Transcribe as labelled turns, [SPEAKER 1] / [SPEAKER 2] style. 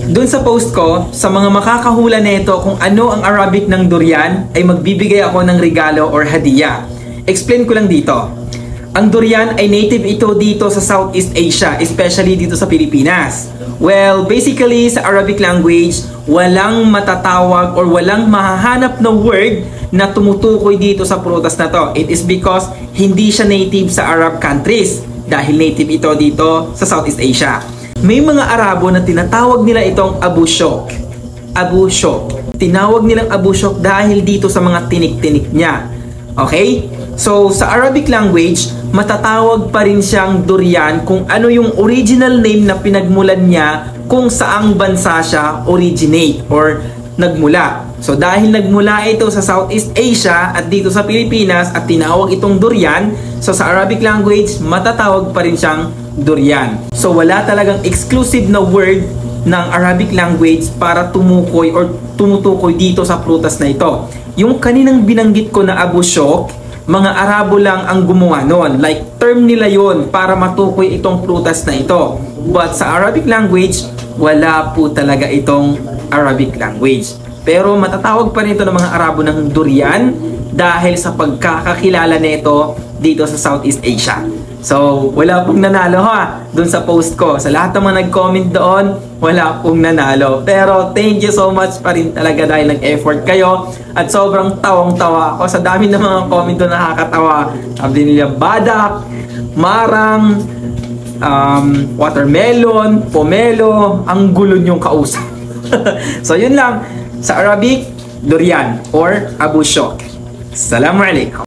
[SPEAKER 1] Doon sa post ko, sa mga makakahula nito kung ano ang Arabic ng durian, ay magbibigay ako ng regalo or hadiah. Explain ko lang dito. Ang durian ay native ito dito sa Southeast Asia, especially dito sa Pilipinas. Well, basically sa Arabic language, walang matatawag or walang mahahanap na word na tumutukoy dito sa prutas na to. It is because hindi siya native sa Arab countries dahil native ito dito sa Southeast Asia. May mga Arabo na tinatawag nila itong Abu Shok. Abu Shok. Tinawag nilang Abu Shok dahil dito sa mga tinik-tinik niya. Okay? So, sa Arabic language, matatawag pa rin siyang durian kung ano yung original name na pinagmulan niya kung saang bansa siya originate or nagmula. So, dahil nagmula ito sa Southeast Asia at dito sa Pilipinas at tinawag itong durian, so sa Arabic language, matatawag pa rin siyang durian. So, wala talagang exclusive na word ng Arabic language para tumukoy or tumutukoy dito sa prutas na ito. Yung kaninang binanggit ko na Abu Shok, mga Arabo lang ang gumawa nun. Like, term nila yon para matukoy itong prutas na ito. But sa Arabic language, wala po talaga itong Arabic language. Pero matatawag pa rin ito ng mga Arabo ng durian dahil sa pagkakakilala nito dito sa Southeast Asia. So, wala pong nanalo ha, dun sa post ko. Sa lahat ng mga nag-comment doon, wala pong nanalo. Pero thank you so much pa rin talaga dahil nag-effort kayo. At sobrang tawang-tawa ako. Sa dami ng mga comment doon nakakatawa. Sabi nila, badak, marang, watermelon, pomelo, ang gulo niyong kausap. So, yun lang. Sa Arabic, durian or Abu Shok. Assalamualaikum.